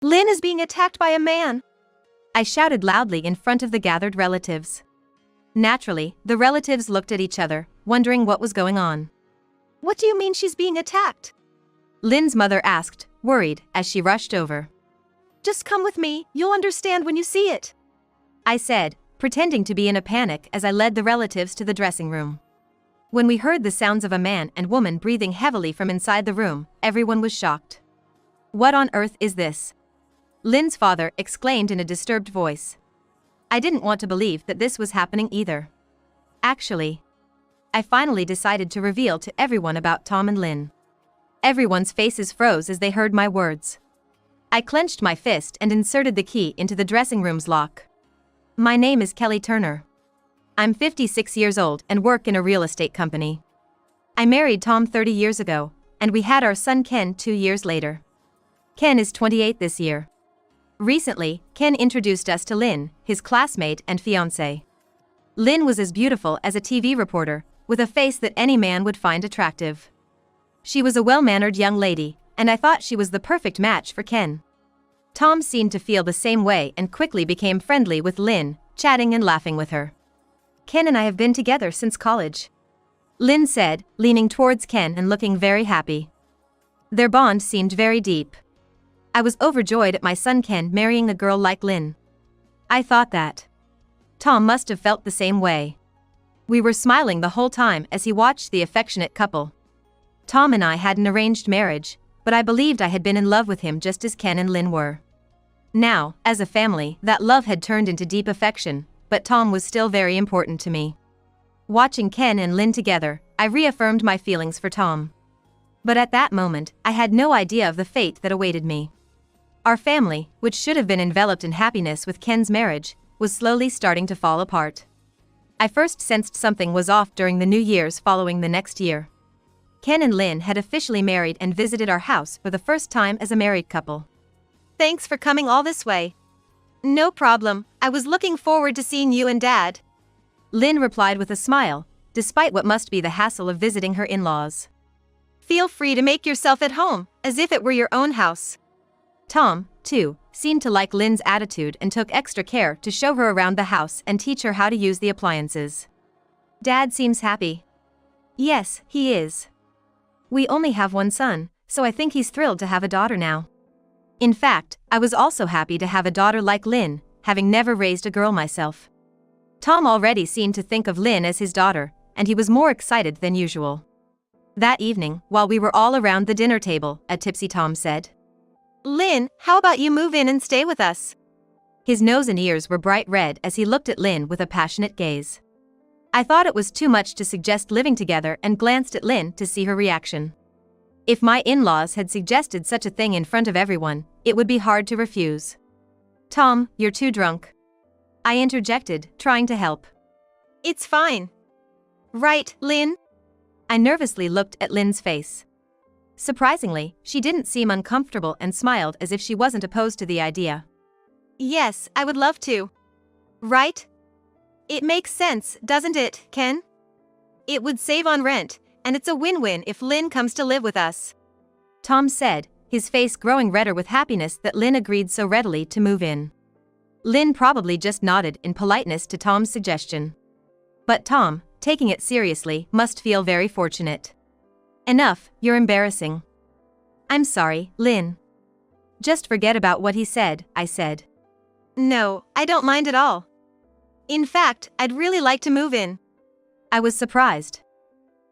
Lynn is being attacked by a man, I shouted loudly in front of the gathered relatives. Naturally, the relatives looked at each other, wondering what was going on. What do you mean she's being attacked? Lynn's mother asked, worried, as she rushed over. Just come with me, you'll understand when you see it, I said, pretending to be in a panic as I led the relatives to the dressing room. When we heard the sounds of a man and woman breathing heavily from inside the room, everyone was shocked. What on earth is this? Lynn's father exclaimed in a disturbed voice. I didn't want to believe that this was happening either. Actually, I finally decided to reveal to everyone about Tom and Lynn. Everyone's faces froze as they heard my words. I clenched my fist and inserted the key into the dressing room's lock. My name is Kelly Turner. I'm 56 years old and work in a real estate company. I married Tom 30 years ago, and we had our son Ken 2 years later. Ken is 28 this year. Recently, Ken introduced us to Lynn, his classmate and fiancée. Lynn was as beautiful as a TV reporter, with a face that any man would find attractive. She was a well-mannered young lady, and I thought she was the perfect match for Ken. Tom seemed to feel the same way and quickly became friendly with Lynn, chatting and laughing with her. Ken and I have been together since college, Lynn said, leaning towards Ken and looking very happy. Their bond seemed very deep. I was overjoyed at my son Ken marrying a girl like Lynn. I thought that Tom must have felt the same way. We were smiling the whole time as he watched the affectionate couple. Tom and I had an arranged marriage, but I believed I had been in love with him just as Ken and Lynn were. Now, as a family, that love had turned into deep affection, but Tom was still very important to me. Watching Ken and Lynn together, I reaffirmed my feelings for Tom. But at that moment, I had no idea of the fate that awaited me. Our family, which should have been enveloped in happiness with Ken's marriage, was slowly starting to fall apart. I first sensed something was off during the New Year's following the next year. Ken and Lynn had officially married and visited our house for the first time as a married couple. Thanks for coming all this way. No problem, I was looking forward to seeing you and Dad, Lynn replied with a smile, despite what must be the hassle of visiting her in-laws. Feel free to make yourself at home, as if it were your own house. Tom, too, seemed to like Lynn's attitude and took extra care to show her around the house and teach her how to use the appliances. Dad seems happy. Yes, he is. We only have one son, so I think he's thrilled to have a daughter now. In fact, I was also happy to have a daughter like Lynn, having never raised a girl myself. Tom already seemed to think of Lynn as his daughter, and he was more excited than usual. That evening, while we were all around the dinner table, a tipsy Tom said, Lynn, how about you move in and stay with us? His nose and ears were bright red as he looked at Lynn with a passionate gaze. I thought it was too much to suggest living together and glanced at Lynn to see her reaction. If my in-laws had suggested such a thing in front of everyone, it would be hard to refuse. Tom, you're too drunk, I interjected, trying to help. It's fine. Right, Lynn? I nervously looked at Lynn's face. Surprisingly, she didn't seem uncomfortable and smiled as if she wasn't opposed to the idea. Yes, I would love to. Right? It makes sense, doesn't it, Ken? It would save on rent, and it's a win-win if Lynn comes to live with us, Tom said, his face growing redder with happiness that Lynn agreed so readily to move in. Lynn probably just nodded in politeness to Tom's suggestion. But Tom, taking it seriously, must feel very fortunate. Enough, you're embarrassing. I'm sorry, Lynn. Just forget about what he said, I said. No, I don't mind at all. In fact, I'd really like to move in. I was surprised.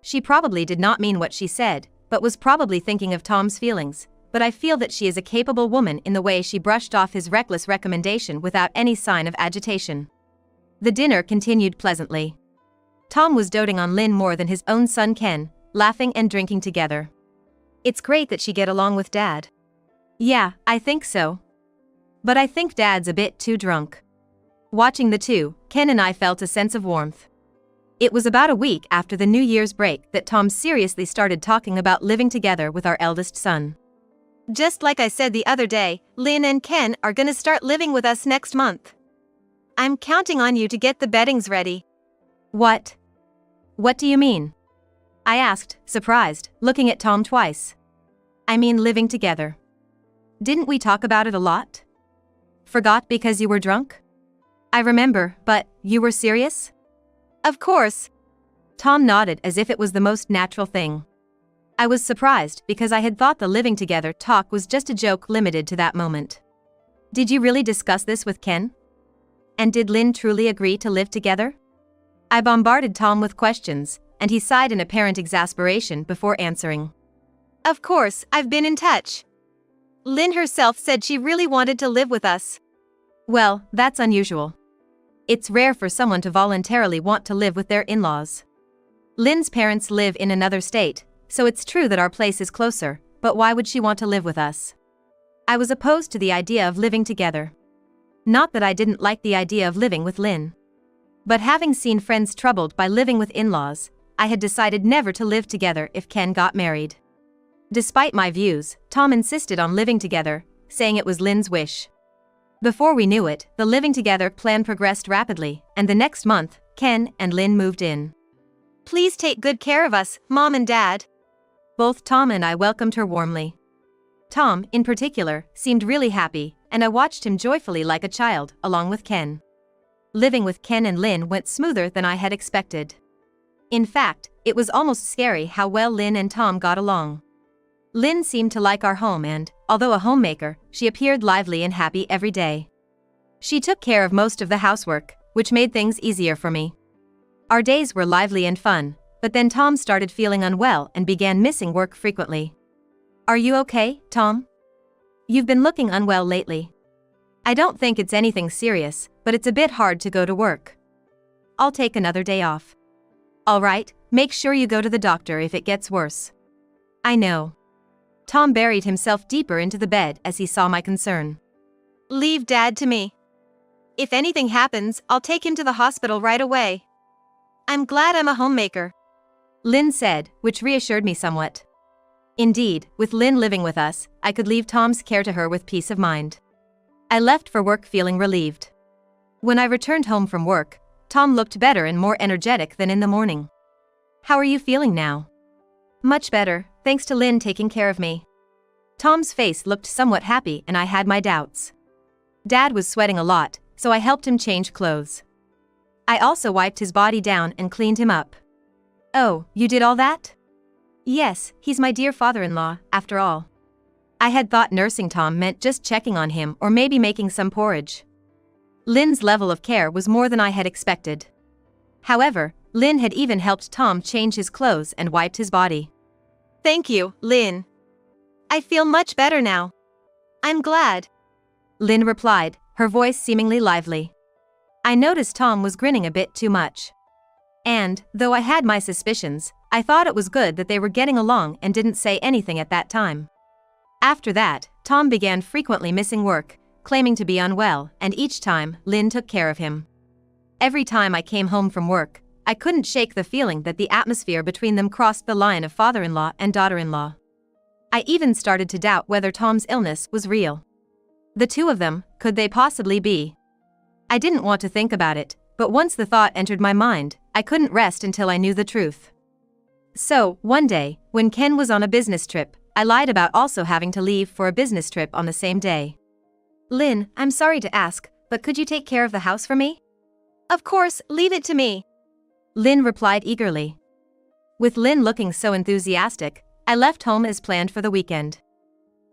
She probably did not mean what she said, but was probably thinking of Tom's feelings, but I feel that she is a capable woman in the way she brushed off his reckless recommendation without any sign of agitation. The dinner continued pleasantly. Tom was doting on Lynn more than his own son Ken, laughing and drinking together. It's great that she get along with Dad. Yeah, I think so. But I think Dad's a bit too drunk. Watching the two, Ken and I felt a sense of warmth. It was about a week after the New Year's break that Tom seriously started talking about living together with our eldest son. Just like I said the other day, Lynn and Ken are gonna start living with us next month. I'm counting on you to get the beddings ready. What? What do you mean? I asked, surprised, looking at Tom twice. I mean living together. Didn't we talk about it a lot? Forgot because you were drunk? I remember, but you were serious? Of course. Tom nodded as if it was the most natural thing. I was surprised because I had thought the living together talk was just a joke limited to that moment. Did you really discuss this with Ken? And did Lynn truly agree to live together? I bombarded Tom with questions, and he sighed in apparent exasperation before answering. Of course, I've been in touch. Lynn herself said she really wanted to live with us. Well, that's unusual. It's rare for someone to voluntarily want to live with their in-laws. Lynn's parents live in another state, so it's true that our place is closer, but why would she want to live with us? I was opposed to the idea of living together. Not that I didn't like the idea of living with Lynn. But having seen friends troubled by living with in-laws, I had decided never to live together if Ken got married. Despite my views, Tom insisted on living together, saying it was Lynn's wish. Before we knew it, the living together plan progressed rapidly, and the next month, Ken and Lynn moved in. Please take good care of us, Mom and Dad. Both Tom and I welcomed her warmly. Tom, in particular, seemed really happy, and I watched him joyfully like a child, along with Ken. Living with Ken and Lynn went smoother than I had expected. In fact, it was almost scary how well Lynn and Tom got along. Lynn seemed to like our home and, although a homemaker, she appeared lively and happy every day. She took care of most of the housework, which made things easier for me. Our days were lively and fun, but then Tom started feeling unwell and began missing work frequently. Are you okay, Tom? You've been looking unwell lately. I don't think it's anything serious, but it's a bit hard to go to work. I'll take another day off. All right, make sure you go to the doctor if it gets worse. I know. Tom buried himself deeper into the bed as he saw my concern. Leave Dad to me. If anything happens, I'll take him to the hospital right away. I'm glad I'm a homemaker, Lynn said, which reassured me somewhat. Indeed, with Lynn living with us, I could leave Tom's care to her with peace of mind. I left for work feeling relieved. When I returned home from work, Tom looked better and more energetic than in the morning. How are you feeling now? Much better, thanks to Lynn taking care of me. Tom's face looked somewhat happy and I had my doubts. Dad was sweating a lot, so I helped him change clothes. I also wiped his body down and cleaned him up. Oh, you did all that? Yes, he's my dear father-in-law, after all. I had thought nursing Tom meant just checking on him or maybe making some porridge. Lynn's level of care was more than I had expected. However, Lynn had even helped Tom change his clothes and wiped his body. Thank you, Lynn. I feel much better now. I'm glad. Lynn replied, her voice seemingly lively. I noticed Tom was grinning a bit too much. And, though I had my suspicions, I thought it was good that they were getting along and didn't say anything at that time. After that, Tom began frequently missing work, claiming to be unwell, and each time, Lynn took care of him. Every time I came home from work, I couldn't shake the feeling that the atmosphere between them crossed the line of father-in-law and daughter-in-law. I even started to doubt whether Tom's illness was real. The two of them, could they possibly be? I didn't want to think about it, but once the thought entered my mind, I couldn't rest until I knew the truth. So, one day, when Ken was on a business trip, I lied about also having to leave for a business trip on the same day. Lynn, I'm sorry to ask, but could you take care of the house for me? Of course, leave it to me, Lynn replied eagerly. With Lynn looking so enthusiastic, I left home as planned for the weekend.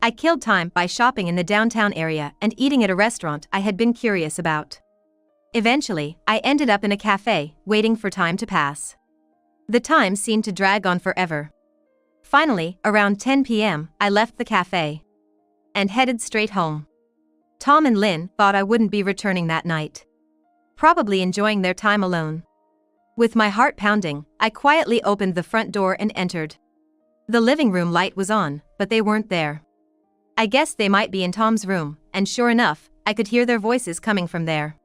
I killed time by shopping in the downtown area and eating at a restaurant I had been curious about. Eventually, I ended up in a cafe, waiting for time to pass. The time seemed to drag on forever. Finally, around 10 p.m., I left the cafe and headed straight home. Tom and Lynn thought I wouldn't be returning that night. Probably enjoying their time alone. With my heart pounding, I quietly opened the front door and entered. The living room light was on, but they weren't there. I guessed they might be in Tom's room, and sure enough, I could hear their voices coming from there.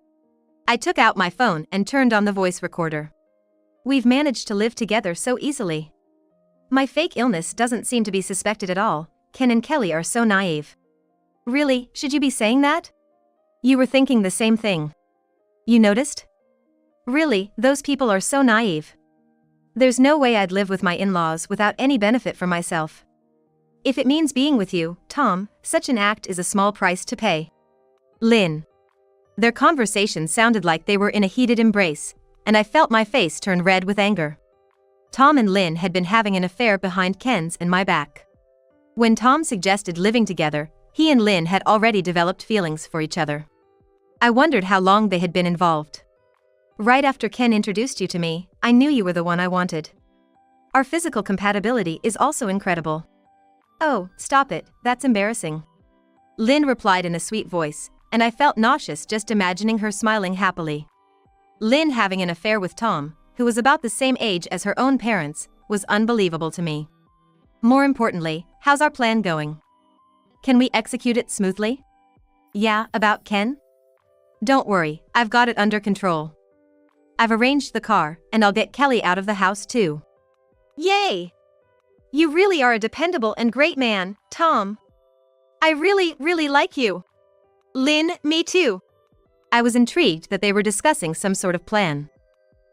I took out my phone and turned on the voice recorder. We've managed to live together so easily. My fake illness doesn't seem to be suspected at all. Ken and Kelly are so naive. Really, should you be saying that? You were thinking the same thing. You noticed? Really, those people are so naive. There's no way I'd live with my in-laws without any benefit for myself. If it means being with you, Tom, such an act is a small price to pay. Lynn. Their conversation sounded like they were in a heated embrace, and I felt my face turn red with anger. Tom and Lynn had been having an affair behind Ken's and my back. When Tom suggested living together, he and Lynn had already developed feelings for each other. I wondered how long they had been involved. Right after Ken introduced you to me, I knew you were the one I wanted. Our physical compatibility is also incredible. Oh, stop it, that's embarrassing. Lynn replied in a sweet voice, and I felt nauseous just imagining her smiling happily. Lynn having an affair with Tom, who was about the same age as her own parents, was unbelievable to me. More importantly, how's our plan going? Can we execute it smoothly? Yeah, about Ken? Don't worry, I've got it under control. I've arranged the car, and I'll get Kelly out of the house too. Yay! You really are a dependable and great man, Tom. I really like you. Lynn, me too. I was intrigued that they were discussing some sort of plan.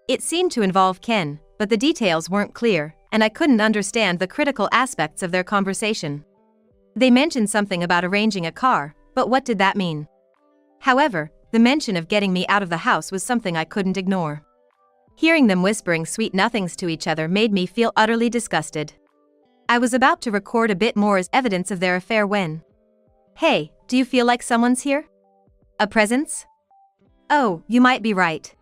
It seemed to involve Ken, but the details weren't clear, and I couldn't understand the critical aspects of their conversation. They mentioned something about arranging a car, but what did that mean? However, the mention of getting me out of the house was something I couldn't ignore. Hearing them whispering sweet nothings to each other made me feel utterly disgusted. I was about to record a bit more as evidence of their affair when... Hey, do you feel like someone's here? A presence? Oh, you might be right.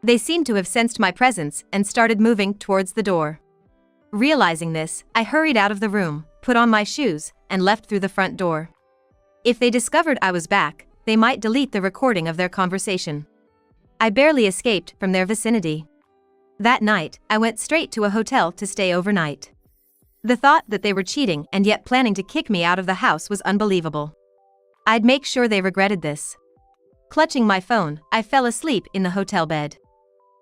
They seemed to have sensed my presence and started moving towards the door. Realizing this, I hurried out of the room, put on my shoes, and left through the front door. If they discovered I was back, they might delete the recording of their conversation. I barely escaped from their vicinity. That night, I went straight to a hotel to stay overnight. The thought that they were cheating and yet planning to kick me out of the house was unbelievable. I'd make sure they regretted this. Clutching my phone, I fell asleep in the hotel bed.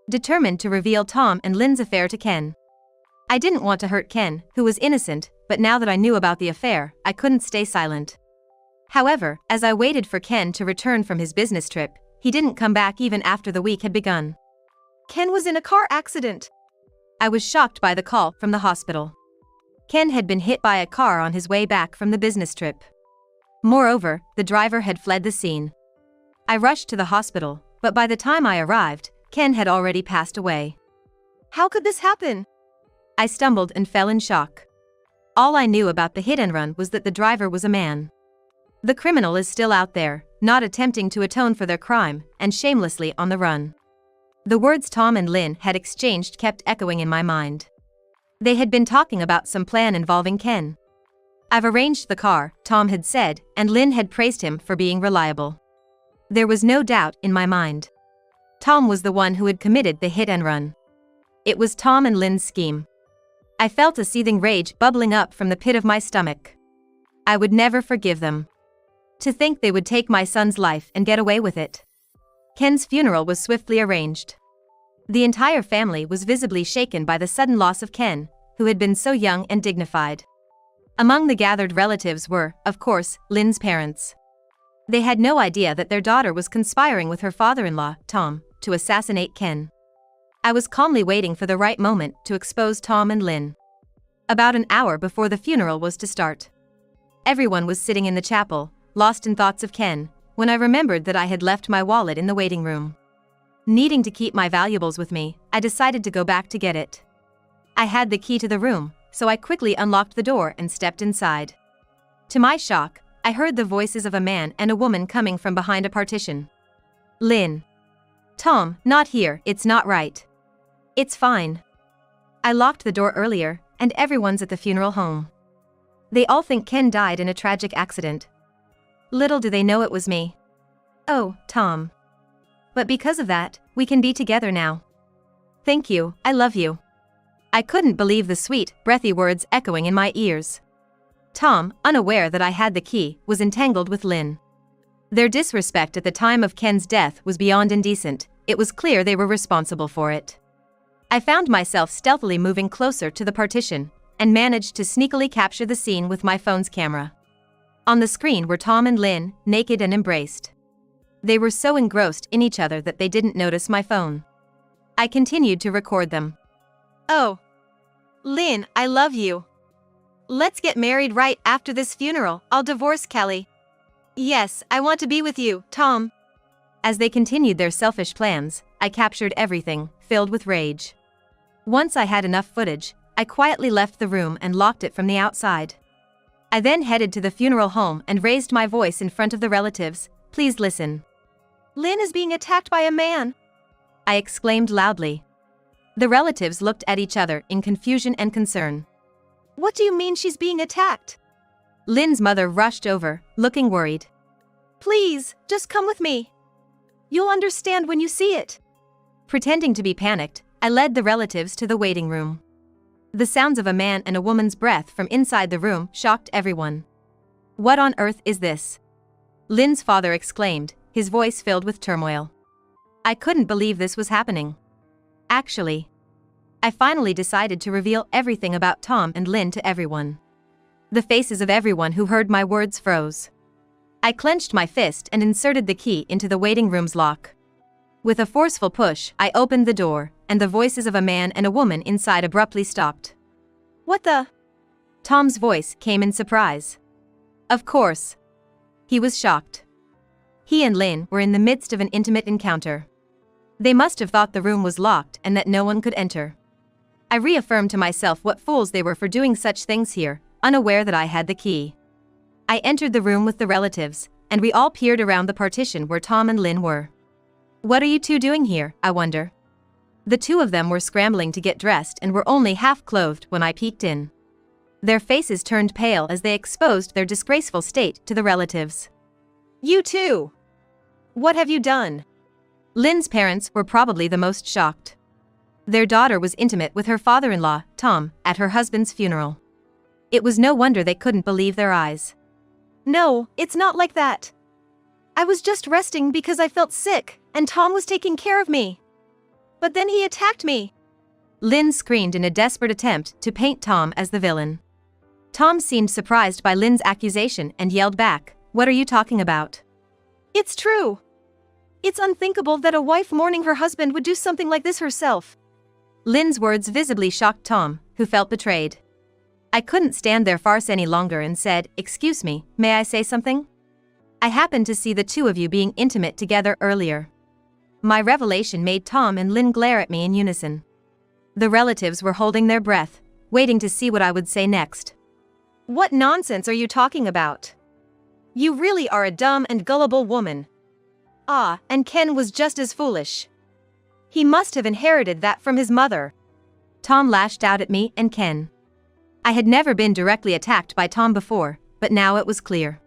Determined to reveal Tom and Lynn's affair to Ken. I didn't want to hurt Ken, who was innocent, but now that I knew about the affair, I couldn't stay silent. However, as I waited for Ken to return from his business trip, he didn't come back even after the week had begun. Ken was in a car accident. I was shocked by the call from the hospital. Ken had been hit by a car on his way back from the business trip. Moreover, the driver had fled the scene. I rushed to the hospital, but by the time I arrived, Ken had already passed away. How could this happen? I stumbled and fell in shock. All I knew about the hit and run was that the driver was a man. The criminal is still out there, not attempting to atone for their crime, and shamelessly on the run. The words Tom and Lynn had exchanged kept echoing in my mind. They had been talking about some plan involving Ken. I've arranged the car, Tom had said, and Lynn had praised him for being reliable. There was no doubt in my mind. Tom was the one who had committed the hit and run. It was Tom and Lynn's scheme. I felt a seething rage bubbling up from the pit of my stomach. I would never forgive them. To think they would take my son's life and get away with it. Ken's funeral was swiftly arranged. The entire family was visibly shaken by the sudden loss of Ken, who had been so young and dignified. Among the gathered relatives were, of course, Lynn's parents. They had no idea that their daughter was conspiring with her father-in-law, Tom, to assassinate Ken. I was calmly waiting for the right moment to expose Tom and Lynn. About an hour before the funeral was to start. Everyone was sitting in the chapel, lost in thoughts of Ken, when I remembered that I had left my wallet in the waiting room. Needing to keep my valuables with me, I decided to go back to get it. I had the key to the room, so I quickly unlocked the door and stepped inside. To my shock, I heard the voices of a man and a woman coming from behind a partition. Lynn. Tom, not here, it's not right. It's fine. I locked the door earlier, and everyone's at the funeral home. They all think Ken died in a tragic accident. Little do they know it was me. Oh, Tom. But because of that, we can be together now. Thank you, I love you. I couldn't believe the sweet, breathy words echoing in my ears. Tom, unaware that I had the key, was entangled with Lynn. Their disrespect at the time of Ken's death was beyond indecent. It was clear they were responsible for it. I found myself stealthily moving closer to the partition, and managed to sneakily capture the scene with my phone's camera. On the screen were Tom and Lynn, naked and embraced. They were so engrossed in each other that they didn't notice my phone. I continued to record them. Oh. Lynn, I love you. Let's get married right after this funeral. I'll divorce Kelly. Yes, I want to be with you, Tom. As they continued their selfish plans, I captured everything, filled with rage. Once I had enough footage, I quietly left the room and locked it from the outside. I then headed to the funeral home and raised my voice in front of the relatives. Please listen. Lynn is being attacked by a man, I exclaimed loudly. The relatives looked at each other in confusion and concern. What do you mean she's being attacked? Lynn's mother rushed over, looking worried. Please, just come with me. You'll understand when you see it. Pretending to be panicked, I led the relatives to the waiting room. The sounds of a man and a woman's breath from inside the room shocked everyone. What on earth is this? Lynn's father exclaimed, his voice filled with turmoil. I couldn't believe this was happening. Actually, I finally decided to reveal everything about Tom and Lynn to everyone. The faces of everyone who heard my words froze. I clenched my fist and inserted the key into the waiting room's lock. With a forceful push, I opened the door, and the voices of a man and a woman inside abruptly stopped. What the? Tom's voice came in surprise. Of course. He was shocked. He and Lynn were in the midst of an intimate encounter. They must have thought the room was locked and that no one could enter. I reaffirmed to myself what fools they were for doing such things here, unaware that I had the key. I entered the room with the relatives, and we all peered around the partition where Tom and Lynn were. What are you two doing here, I wonder? The two of them were scrambling to get dressed and were only half clothed when I peeked in. Their faces turned pale as they exposed their disgraceful state to the relatives. You too! What have you done? Lynn's parents were probably the most shocked. Their daughter was intimate with her father-in-law, Tom, at her husband's funeral. It was no wonder they couldn't believe their eyes. No, it's not like that. I was just resting because I felt sick, and Tom was taking care of me. But then he attacked me. Lynn screamed in a desperate attempt to paint Tom as the villain. Tom seemed surprised by Lynn's accusation and yelled back, What are you talking about? It's true. It's unthinkable that a wife mourning her husband would do something like this herself. Lynn's words visibly shocked Tom, who felt betrayed. I couldn't stand their farce any longer and said, Excuse me, may I say something? I happened to see the two of you being intimate together earlier. My revelation made Tom and Lynn glare at me in unison. The relatives were holding their breath, waiting to see what I would say next. What nonsense are you talking about? You really are a dumb and gullible woman. Ah, and Ken was just as foolish. He must have inherited that from his mother. Tom lashed out at me and Ken. I had never been directly attacked by Tom before, but now it was clear.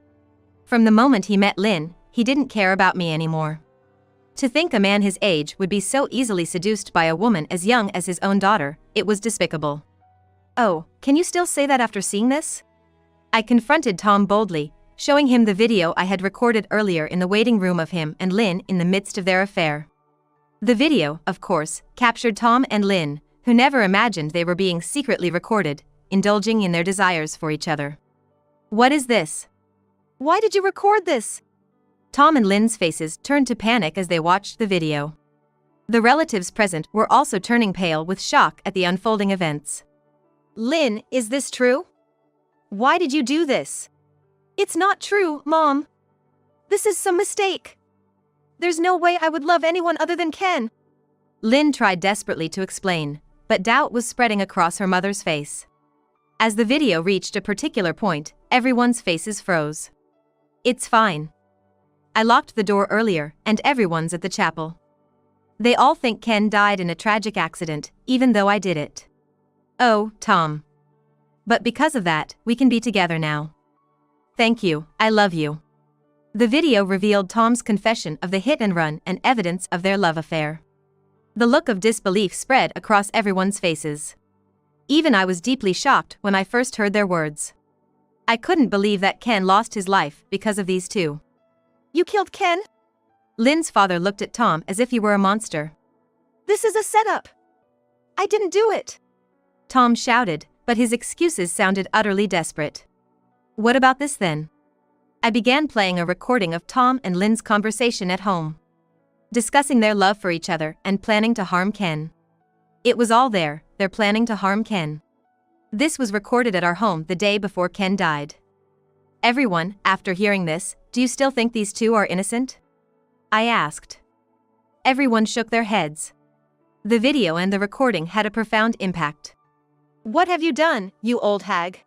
From the moment he met Lynn, he didn't care about me anymore. To think a man his age would be so easily seduced by a woman as young as his own daughter, it was despicable. Oh, can you still say that after seeing this? I confronted Tom boldly, showing him the video I had recorded earlier in the waiting room of him and Lynn in the midst of their affair. The video, of course, captured Tom and Lynn, who never imagined they were being secretly recorded, indulging in their desires for each other. What is this? Why did you record this? Tom and Lynn's faces turned to panic as they watched the video. The relatives present were also turning pale with shock at the unfolding events. Lynn, is this true? Why did you do this? It's not true, Mom. This is some mistake. There's no way I would love anyone other than Ken. Lynn tried desperately to explain, but doubt was spreading across her mother's face. As the video reached a particular point, everyone's faces froze. It's fine. I locked the door earlier, and everyone's at the chapel. They all think Ken died in a tragic accident, even though I did it. Oh, Tom. But because of that, we can be together now. Thank you, I love you. The video revealed Tom's confession of the hit and run and evidence of their love affair. The look of disbelief spread across everyone's faces. Even I was deeply shocked when I first heard their words. I couldn't believe that Ken lost his life because of these two. You killed Ken? Lynn's father looked at Tom as if he were a monster. This is a setup. I didn't do it. Tom shouted, but his excuses sounded utterly desperate. What about this then? I began playing a recording of Tom and Lynn's conversation at home, discussing their love for each other and planning to harm Ken. It was all there, they're planning to harm Ken. This was recorded at our home the day before Ken died. Everyone, after hearing this, do you still think these two are innocent? I asked. Everyone shook their heads. The video and the recording had a profound impact. What have you done, you old hag?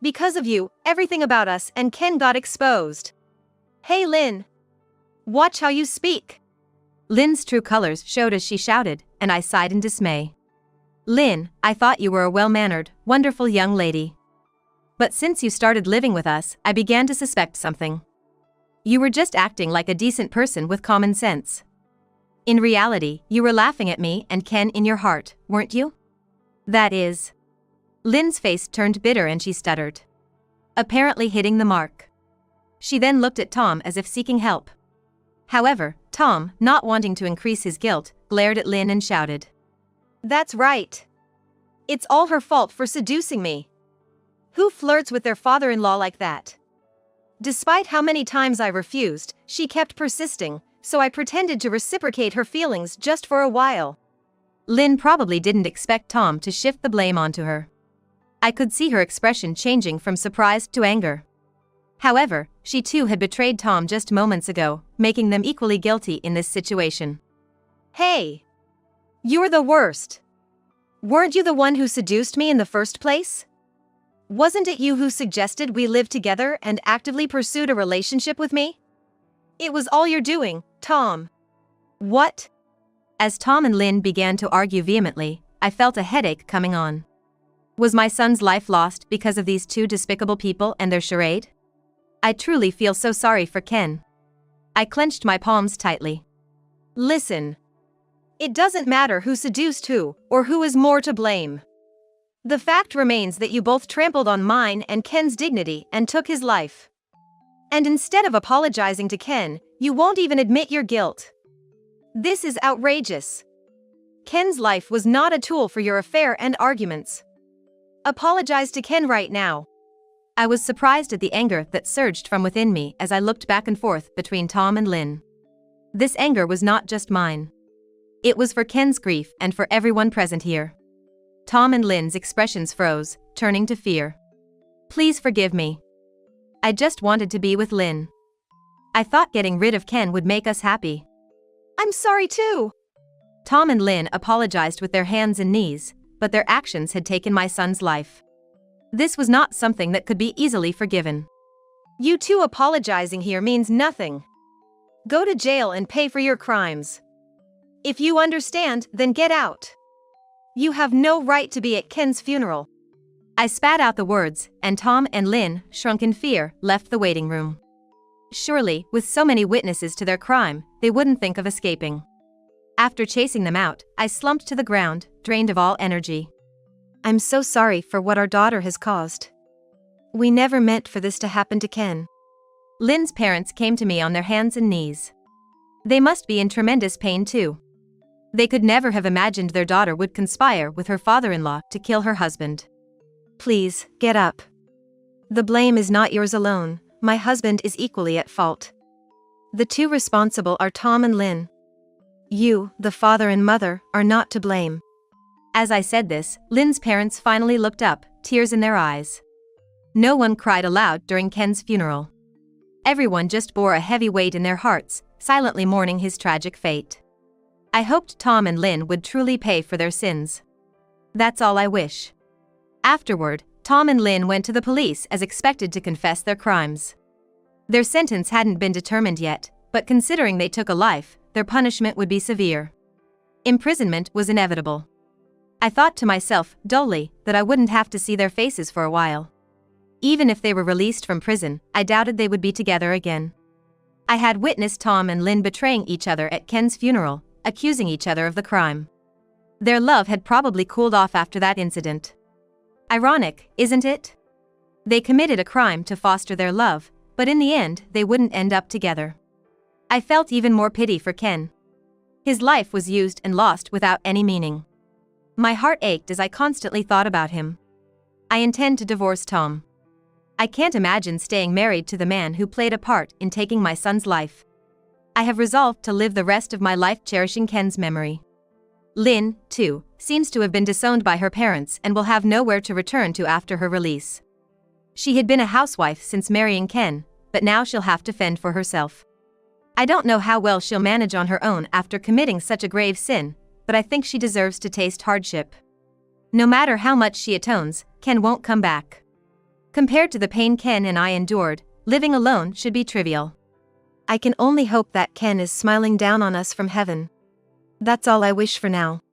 Because of you, everything about us and Ken got exposed. Hey Lynn! Watch how you speak! Lynn's true colors showed as she shouted, and I sighed in dismay. Lynn, I thought you were a well-mannered, wonderful young lady. But since you started living with us, I began to suspect something. You were just acting like a decent person with common sense. In reality, you were laughing at me and Ken in your heart, weren't you? That is. Lynn's face turned bitter and she stuttered, apparently hitting the mark. She then looked at Tom as if seeking help. However, Tom, not wanting to increase his guilt, glared at Lynn and shouted. That's right. It's all her fault for seducing me. Who flirts with their father-in-law like that? Despite how many times I refused, she kept persisting, so I pretended to reciprocate her feelings just for a while. Lynn probably didn't expect Tom to shift the blame onto her. I could see her expression changing from surprise to anger. However, she too had betrayed Tom just moments ago, making them equally guilty in this situation. Hey! You're the worst! Weren't you the one who seduced me in the first place? Wasn't it you who suggested we live together and actively pursued a relationship with me? It was all you're doing, Tom. What? As Tom and Lynn began to argue vehemently, I felt a headache coming on. Was my son's life lost because of these two despicable people and their charade? I truly feel so sorry for Ken. I clenched my palms tightly. Listen. It doesn't matter who seduced who, or who is more to blame. The fact remains that you both trampled on mine and Ken's dignity and took his life. And instead of apologizing to Ken, you won't even admit your guilt. This is outrageous. Ken's life was not a tool for your affair and arguments. Apologize to Ken right now. I was surprised at the anger that surged from within me as I looked back and forth between Tom and Lynn. This anger was not just mine. It was for Ken's grief and for everyone present here. Tom and Lynn's expressions froze, turning to fear. Please forgive me. I just wanted to be with Lynn. I thought getting rid of Ken would make us happy. I'm sorry too. Tom and Lynn apologized with their hands and knees, but their actions had taken my son's life. This was not something that could be easily forgiven. You two apologizing here means nothing. Go to jail and pay for your crimes. If you understand, then get out. You have no right to be at Ken's funeral. I spat out the words, and Tom and Lynn, shrunk in fear, left the waiting room. Surely, with so many witnesses to their crime, they wouldn't think of escaping. After chasing them out, I slumped to the ground, drained of all energy. I'm so sorry for what our daughter has caused. We never meant for this to happen to Ken. Lynn's parents came to me on their hands and knees. They must be in tremendous pain too. They could never have imagined their daughter would conspire with her father-in-law to kill her husband. Please, get up. The blame is not yours alone, my husband is equally at fault. The two responsible are Tom and Lynn. You, the father and mother, are not to blame. As I said this, Lynn's parents finally looked up, tears in their eyes. No one cried aloud during Ken's funeral. Everyone just bore a heavy weight in their hearts, silently mourning his tragic fate. I hoped Tom and Lynn would truly pay for their sins. That's all I wish. Afterward, Tom and Lynn went to the police as expected to confess their crimes. Their sentence hadn't been determined yet, but considering they took a life, their punishment would be severe. Imprisonment was inevitable. I thought to myself, dully, that I wouldn't have to see their faces for a while. Even if they were released from prison, I doubted they would be together again. I had witnessed Tom and Lynn betraying each other at Ken's funeral, accusing each other of the crime. Their love had probably cooled off after that incident. Ironic, isn't it? They committed a crime to foster their love, but in the end, they wouldn't end up together. I felt even more pity for Ken. His life was used and lost without any meaning. My heart ached as I constantly thought about him. I intend to divorce Tom. I can't imagine staying married to the man who played a part in taking my son's life. I have resolved to live the rest of my life cherishing Ken's memory. Lynn, too, seems to have been disowned by her parents and will have nowhere to return to after her release. She had been a housewife since marrying Ken, but now she'll have to fend for herself. I don't know how well she'll manage on her own after committing such a grave sin, but I think she deserves to taste hardship. No matter how much she atones, Ken won't come back. Compared to the pain Ken and I endured, living alone should be trivial. I can only hope that Ken is smiling down on us from heaven. That's all I wish for now.